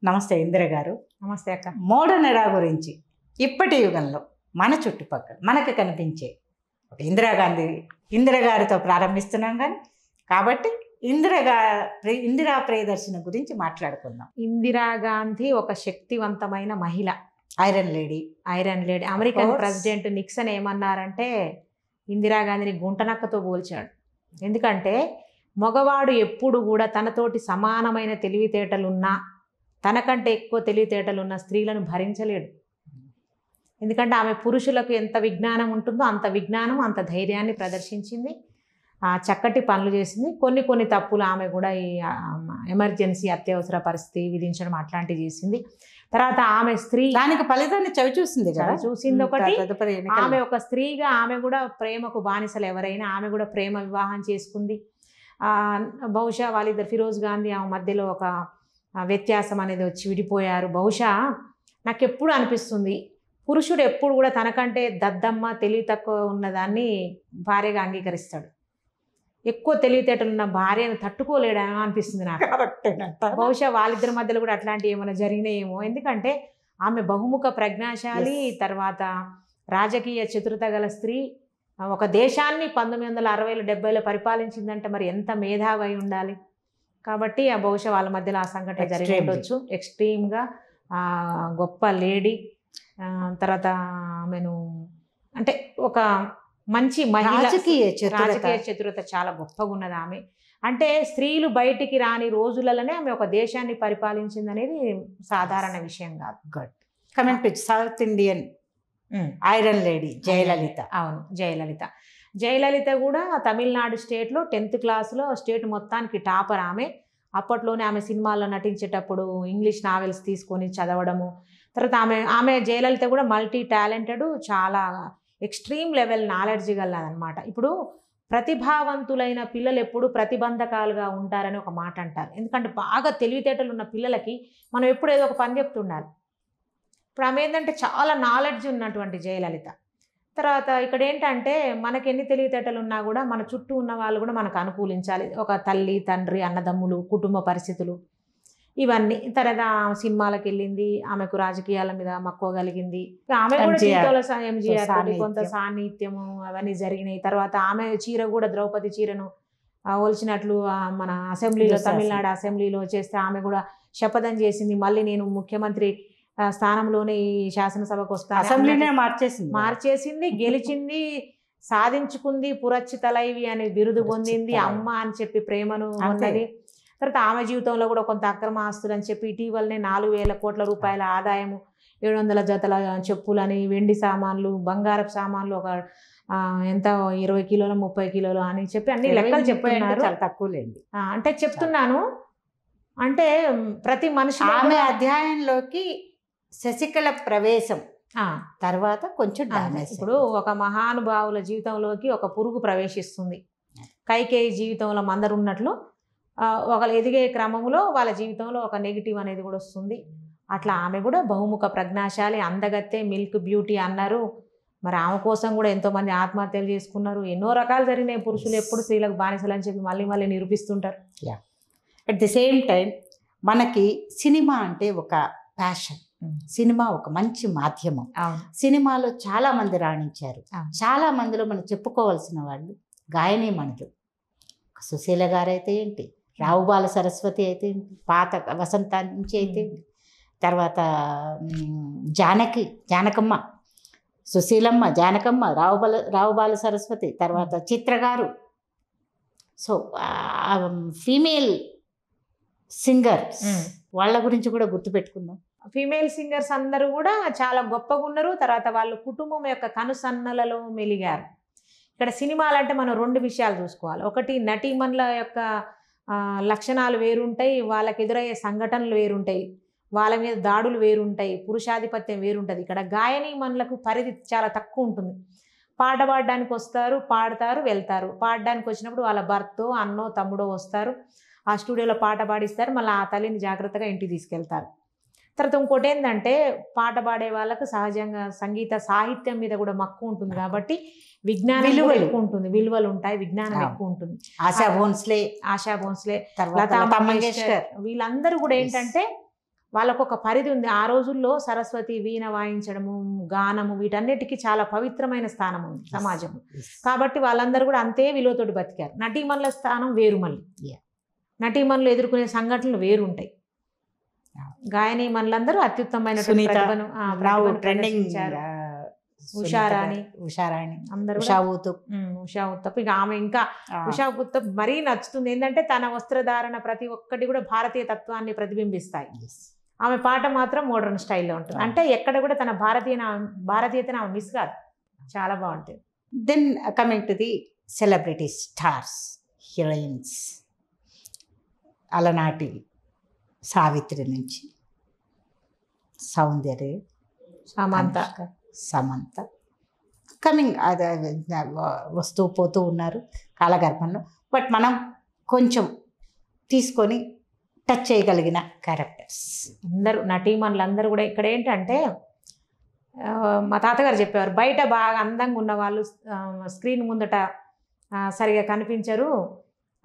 నమస్తే ఇందిర గారు. నమస్తే అక్క. మోడర్న్ ఎరా గురించి ఇప్పటి యుగంలో మన చుట్టుపక్కల మనకు కనిపించే ఇందిరా గారితో ప్రారంభిస్తున్నాం కానీ కాబట్టి ఇందిరా ప్రియదర్శిని గురించి మాట్లాడుకుందాం. ఇందిరాగాంధీ ఒక శక్తివంతమైన మహిళ, iron lady. American president Nixon ఏమన్నారంటే ఇందిరాగాంధీని గుంటనక్కతో పోల్చాడు. ఎందుకంటే మగవాడు ఎప్పుడు కూడా తనతోటి సమానమైన తెలివితేటలున్నా తనకంటే ఎక్కువ తెలివితేటలున్న స్త్రీలను భరించలేడు. ఎందుకంటే ఆమె పురుషులకు ఎంత విజ్ఞానం ఉంటుందో అంత విజ్ఞానం, అంత ధైర్యాన్ని ప్రదర్శించింది, చక్కటి పనులు చేసింది. కొన్ని తప్పులు ఆమె కూడా ఈ ఎమర్జెన్సీ అత్యవసర పరిస్థితి విధించడం అట్లాంటివి చేసింది. తర్వాత ఆమె స్త్రీ దానికి ఫలితాన్ని చూసింది కదా, చూసింది. ఒకటి, ఆమె ఒక స్త్రీగా ఆమె కూడా ప్రేమకు బానిసలు ఎవరైనా ఆమె కూడా ప్రేమ వివాహం చేసుకుంది. బహుశా వాళ్ళిద్దరు ఫిరోజ్ గాంధీ ఆమె మధ్యలో ఒక వ్యత్యాసం అనేది వచ్చి విడిపోయారు. బహుశా నాకు ఎప్పుడు అనిపిస్తుంది పురుషుడు ఎప్పుడు కూడా తనకంటే దద్దమ్మ తెలివి తక్కువ ఉన్నదాన్ని భార్యగా అంగీకరిస్తాడు. ఎక్కువ తెలివితేటలు ఉన్న భార్యను తట్టుకోలేడేమో అనిపిస్తుంది నాకు. బహుశా వాళ్ళిద్దరి మధ్యలో కూడా అట్లాంటివి ఏమైనా జరిగినాయేమో. ఎందుకంటే ఆమె బహుముఖ ప్రజ్ఞాశాలి, తర్వాత రాజకీయ చతురత గల స్త్రీ. ఒక దేశాన్ని 1960, 70లో పరిపాలించిందంటే మరి ఎంత మేధావి అయి ఉండాలి. కాబట్టి బహుశా వాళ్ళ మధ్యలో ఆ సంఘటన జరిగి ఉండొచ్చు. ఎక్స్ట్రీమ్గా గొప్ప లేడీ. తర్వాత ఆమెను అంటే ఒక మంచి మహిళ, రాజకీయ చతురత చాలా గొప్పగా ఉన్నది ఆమె. అంటే స్త్రీలు బయటికి రాని రోజులలోనే ఆమె ఒక దేశాన్ని పరిపాలించింది అనేది సాధారణ విషయం కాదు. Good. Coming to south Indian iron lady Jayalalithaa. అవును, జయలలిత కూడా తమిళనాడు స్టేట్లో 10th క్లాస్లో స్టేట్ మొత్తానికి టాపర్ ఆమె. అప్పట్లోనే ఆమె సినిమాల్లో నటించేటప్పుడు ఇంగ్లీష్ నావెల్స్ తీసుకొని చదవడము. తర్వాత ఆమె జయలలిత కూడా మల్టీ టాలెంటెడ్, చాలా ఎక్స్ట్రీమ్ లెవెల్ నాలెడ్జ్ గలదనమాట. ఇప్పుడు ప్రతిభావంతులైన పిల్లలు ఎప్పుడు ప్రతిబంధకాలుగా ఉంటారని ఒక మాట అంటారు. ఎందుకంటే బాగా తెలివితేటలు ఉన్న పిల్లలకి మనం ఎప్పుడు ఏదో ఒక పని చెప్తుండాలి. ఇప్పుడు ఆమె ఏంటంటే చాలా నాలెడ్జ్ ఉన్నటువంటి జయలలిత. తర్వాత ఇక్కడ ఏంటంటే మనకి ఎన్ని తెలివితేటలు ఉన్నా కూడా మన చుట్టూ ఉన్న వాళ్ళు కూడా మనకు అనుకూలించాలి. ఒక తల్లి, తండ్రి, అన్నదమ్ములు, కుటుంబ పరిస్థితులు ఇవన్నీ. తర్వాత సినిమాలకు వెళ్ళింది, ఆమెకు రాజకీయాల మీద మక్కువ కలిగింది. ఆమె కూడా జీవితంలో ఎంజీఆర్ కొంత సాన్నిహిత్యము అవన్నీ జరిగినాయి. తర్వాత ఆమె చీర కూడా ద్రౌపది చీరను ఒలిచినట్లు మన అసెంబ్లీలో, తమిళనాడు అసెంబ్లీలో చేస్తే ఆమె కూడా శపథం చేసింది, మళ్ళీ నేను ముఖ్యమంత్రి స్థానంలోనే ఈ శాసనసభకు వస్తాను. అసెంబ్లీనే మార్చేసింది, గెలిచింది, సాధించుకుంది. పురచ్చితలైవి అని బిరుదు పొందింది, అమ్మ అని చెప్పి ప్రేమను ఉన్నది. తర్వాత ఆమె జీవితంలో కూడా కొంత అక్రమ ఆస్తులు అని చెప్పి ఇటీవలనే 4,000 కోట్ల రూపాయల ఆదాయము, 700 జతల చెప్పులని, వెండి సామాన్లు, బంగారపు సామాన్లు, ఒక ఎంత 20 కిలోలు 30 కిలోలు అని చెప్పి అన్ని లెక్కలు చెప్తున్నారు. చాలా తక్కువలేండి. అంటే చెప్తున్నాను, అంటే ప్రతి మనిషి ఆమె అధ్యాయంలోకి శశికళ ప్రవేశం తర్వాత కొంచెం డ్యామేజ్. ఇప్పుడు ఒక మహానుభావుల జీవితంలోకి ఒక పురుగు ప్రవేశిస్తుంది. కైకేయి జీవితంలో మందరు ఉన్నట్లు ఒకళ్ళు ఎదిగే క్రమంలో వాళ్ళ జీవితంలో ఒక నెగిటివ్ అనేది కూడా వస్తుంది. అట్లా ఆమె కూడా బహుముఖ ప్రజ్ఞాశాలి, అందగత్తే, మిల్క్ బ్యూటీ అన్నారు. మరి ఆమె కోసం కూడా ఎంతోమంది ఆత్మహత్యలు చేసుకున్నారు. ఎన్నో రకాలు జరిగినాయి. పురుషులు ఎప్పుడు స్త్రీలకు బానిసలు అని చెప్పి మళ్ళీ నిరూపిస్తుంటారు. అట్ ది సేమ్ టైం మనకి సినిమా అంటే ఒక ప్యాషన్. సినిమా ఒక మంచి మాధ్యమం. సినిమాలో చాలామంది రాణించారు. చాలా మందిలో మనం చెప్పుకోవాల్సిన వాళ్ళు గాయనీమణులు. సుశీల గారు అయితే ఏంటి, రావుబాల సరస్వతి అయితే ఏంటి, పాత వసంత నుంచి అయితే తర్వాత జానకమ్మ, సుశీలమ్మ, జానకమ్మ, రావుబాల సరస్వతి, తర్వాత చిత్ర గారు. సో ఫీమేల్ సింగర్స్ వాళ్ళ గురించి కూడా గుర్తుపెట్టుకుందాం. ఫీమేల్ సింగర్స్ అందరూ కూడా చాలా గొప్పగా ఉన్నారు. తర్వాత వాళ్ళు కుటుంబం యొక్క కనుసన్నలలో మెలిగారు. ఇక్కడ సినిమాలు అంటే మనం 2 విషయాలు చూసుకోవాలి. ఒకటి, నటీమణుల యొక్క లక్షణాలు వేరుంటాయి, వాళ్ళకి ఎదురయ్యే సంఘటనలు వేరుంటాయి, వాళ్ళ మీద దాడులు వేరుంటాయి, పురుషాధిపత్యం వేరుంటుంది. ఇక్కడ గాయనీమణులకు పరిధి చాలా తక్కువ ఉంటుంది. పాట పాడడానికి వస్తారు, పాడతారు, వెళ్తారు. పాడడానికి వచ్చినప్పుడు వాళ్ళ భర్తో, అన్నో, తమ్ముడో వస్తారు, ఆ స్టూడియోలో పాట పాడిస్తారు, మళ్ళీ ఆ తల్లిని జాగ్రత్తగా ఇంటికి తీసుకెళ్తారు. తర్వాత ఇంకోటి ఏంటంటే పాట పాడే వాళ్ళకు సహజంగా సంగీత సాహిత్యం మీద కూడా మక్కువ ఉంటుంది కాబట్టి విజ్ఞానం ఎక్కువ ఉంటుంది, విలువలు ఉంటాయి, విజ్ఞానం ఎక్కువ ఉంటుంది. ఆశా భోన్స్లే, లతా మంగేష్కర్ వీళ్ళందరూ కూడా ఏంటంటే వాళ్ళకు ఒక పరిధి ఉంది. ఆ రోజుల్లో సరస్వతి వీణ వాయించడము, గానము వీటన్నిటికీ చాలా పవిత్రమైన స్థానం ఉంది సమాజం. కాబట్టి వాళ్ళందరూ కూడా అంతే విలువతోటి బతికారు. నటీమణుల స్థానం వేరు. మళ్ళీ నటీమణులు ఎదుర్కొనే సంఘటనలు వేరు ఉంటాయి. గాయని మనులందరూ అత్యుత్తమైనటువంటి ప్రతిభను ప్రదర్శించారు. ఉషారాణి అందరూ ఉషా ఉత్తప్. ఇక ఆమె ఇంకా ఉషా ఉత్తప్ మరీ నచ్చుతుంది. ఏంటంటే తన వస్త్రధారణ ప్రతి ఒక్కటి కూడా భారతీయ తత్వాన్ని ప్రతిబింబిస్తాయి. ఆమె పాట మాత్రం మోడర్న్ స్టైల్లో ఉంటుంది. అంటే ఎక్కడ కూడా తన భారతీయతను ఆమె మిస్ కాదు. చాలా బాగుంటుంది. Then coming to the celebrity stars, heroines, అలనాటి సావిత్రి నుంచి సౌందర్య, సమంత కమింగ్ వస్తూ పోతూ ఉన్నారు కాలగర్భంలో. బట్ మనం కొంచెం తీసుకొని టచ్ చేయగలిగిన క్యారెక్టర్స్ అందరూ నటీమణులందరూ కూడా ఇక్కడ ఏంటంటే మా తాతగారు చెప్పేవారు, బయట బాగా అందంగా ఉన్న వాళ్ళు స్క్రీన్ ముందట సరిగా కనిపించరు,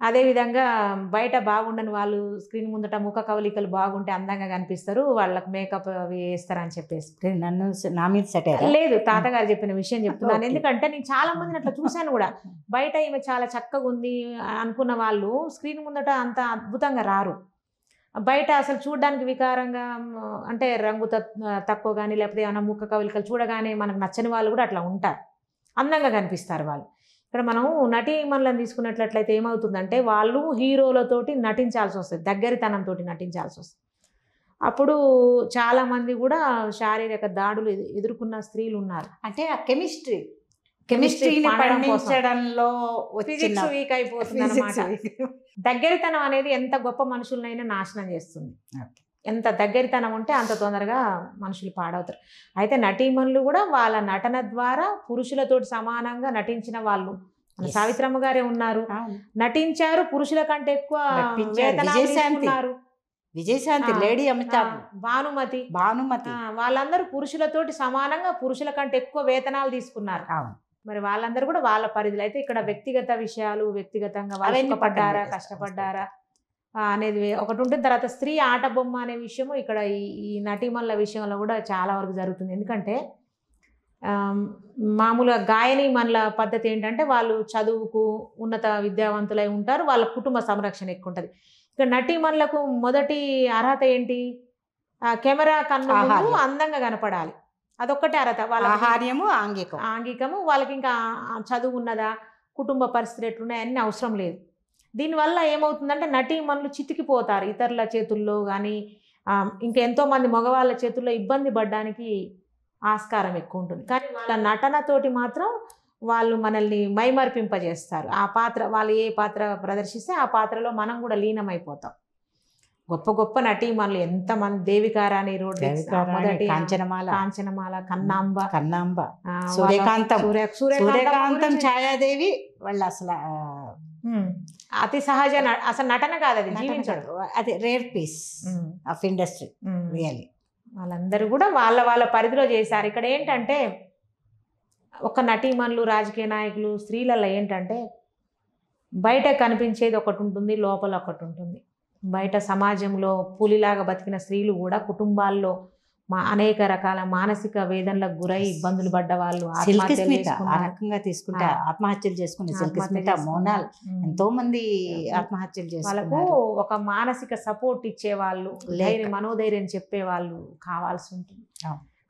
అదేవిధంగా బయట బాగుండని వాళ్ళు స్క్రీన్ ముందట ముఖ కవలికలు బాగుంటే అందంగా కనిపిస్తారు, వాళ్ళకి మేకప్ అవి వేస్తారని చెప్పేసి. నన్ను నా మీద సెటైర్ లేదు, తాతగారు చెప్పిన విషయం చెప్తున్నాను. ఎందుకంటే నేను చాలా మందిని అట్లా చూశాను కూడా. బయట ఈమె చాలా చక్కగా ఉంది అనుకున్న వాళ్ళు స్క్రీన్ ముందట అంత అద్భుతంగా రారు. బయట అసలు చూడడానికి వికారంగా, అంటే రంగు తక్కువ కానీ లేకపోతే ఏమైనా ముఖ కవలికలు చూడగానే మనకు నచ్చని వాళ్ళు కూడా అట్లా ఉంటారు, అందంగా కనిపిస్తారు వాళ్ళు. ఇక్కడ మనం నటీమణులను తీసుకున్నట్లయితే ఏమవుతుందంటే వాళ్ళు హీరోలతోటి నటించాల్సి వస్తుంది, దగ్గరితనంతో నటించాల్సి వస్తుంది. అప్పుడు చాలామంది కూడా శారీరక దాడులు ఎదుర్కొన్న స్త్రీలు ఉన్నారు. అంటే ఆ కెమిస్ట్రీని పండించడంలో ఫిజిక్స్ వీక్ అయిపోతుంది అన్నమాట. దగ్గరితనం అనేది ఎంత గొప్ప మనుషులనైనా నాశనం చేస్తుంది. ఎంత దగ్గరితనం ఉంటే అంత తొందరగా మనుషులు పాడవుతారు. అయితే నటీమణులు కూడా వాళ్ళ నటన ద్వారా పురుషులతోటి సమానంగా నటించిన వాళ్ళు. సావిత్రమ్మ గారే ఉన్నారు, నటించారు, పురుషుల కంటే ఎక్కువ వేతనాలు. విజయశాంతి, లేడీ అమితాబ్, భానుమతి వాళ్ళందరూ పురుషులతోటి సమానంగా పురుషుల కంటే ఎక్కువ వేతనాలు తీసుకున్నారు. మరి వాళ్ళందరూ కూడా వాళ్ళ పరిధిలో. అయితే ఇక్కడ వ్యక్తిగత విషయాలు, వ్యక్తిగతంగా వాళ్ళు పడ్డారా, కష్టపడ్డారా అనేది ఒకటి ఉంటుంది. తర్వాత స్త్రీ ఆట బొమ్మ అనే విషయము ఇక్కడ ఈ నటీమణుల విషయంలో కూడా చాలా వరకు జరుగుతుంది. ఎందుకంటే మామూలుగా గాయని మనల పద్ధతి ఏంటంటే వాళ్ళు చదువుకు ఉన్నత విద్యావంతులై ఉంటారు, వాళ్ళ కుటుంబ సంరక్షణ ఎక్కువ ఉంటుంది. ఇక్కడ నటీమణులకు మొదటి అర్హత ఏంటి? కెమెరా కన్ను అందంగా కనపడాలి, అదొక్కటే అర్హత. వాళ్ళ ఆంగికము వాళ్ళకి ఇంకా చదువు ఉన్నదా, కుటుంబ పరిస్థితులు ఎట్లున్నాయి అన్నీ అవసరం లేదు. దీనివల్ల ఏమవుతుందంటే నటీమణులు చితికిపోతారు ఇతరుల చేతుల్లో కానీ ఇంకా ఎంతోమంది మగవాళ్ళ చేతుల్లో ఇబ్బంది పడడానికి ఆస్కారం ఎక్కువ ఉంటుంది. కానీ వాళ్ళ నటనతోటి మాత్రం వాళ్ళు మనల్ని మైమర్పింపజేస్తారు. ఆ పాత్ర, వాళ్ళు ఏ పాత్ర ప్రదర్శిస్తే ఆ పాత్రలో మనం కూడా లీనమైపోతాం. గొప్ప గొప్ప నటీమణులు ఎంతమంది, దేవికారాణి, మొదటి కాంచనమాల, కన్నాంబ, సూర్యకాంతం, ఛాయాదేవి, వాళ్ళు అసలు అతి సహజ అసలు నటన కాదు, అది జీవించడం. అది rare piece of industry really. వాళ్ళందరూ కూడా వాళ్ళ పరిధిలో చేశారు. ఇక్కడ ఏంటంటే ఒక నటీమణులు, రాజకీయ నాయకులు, స్త్రీలలో ఏంటంటే బయట కనిపించేది ఒకటి ఉంటుంది, లోపల ఒకటి ఉంటుంది. బయట సమాజంలో పులిలాగా బతికిన స్త్రీలు కూడా కుటుంబాల్లో అనేక రకాల మానసిక వేదనలకు గురై ఇబ్బందులు పడ్డ వాళ్ళు, ఆత్మహత్యలు చేసుకునే మోనాల్, ఎంతో మంది ఆత్మహత్యలు చేసుకున్నారు. వాళ్ళకు ఒక మానసిక సపోర్ట్ ఇచ్చేవాళ్ళు, మనోధైర్యం చెప్పేవాళ్ళు కావాల్సి ఉంటుంది.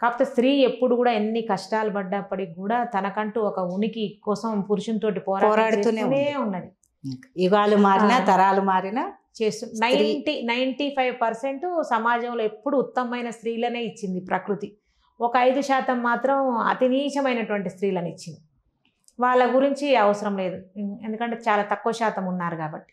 కాకపోతే స్త్రీ ఎప్పుడు కూడా ఎన్ని కష్టాలు పడ్డప్పటికి కూడా తనకంటూ ఒక ఉనికి కోసం పురుషునితోటి పోరాడుతూనే ఉన్నది. యుగాలు మారినా, తరాలు మారినా 95% సమాజంలో ఎప్పుడు ఉత్తమమైన స్త్రీలనే ఇచ్చింది ప్రకృతి. ఒక 5% మాత్రం అతి నీచమైనటువంటి స్త్రీలను ఇచ్చింది. వాళ్ళ గురించి అవసరం లేదు, ఎందుకంటే చాలా తక్కువ శాతం ఉన్నారు కాబట్టి.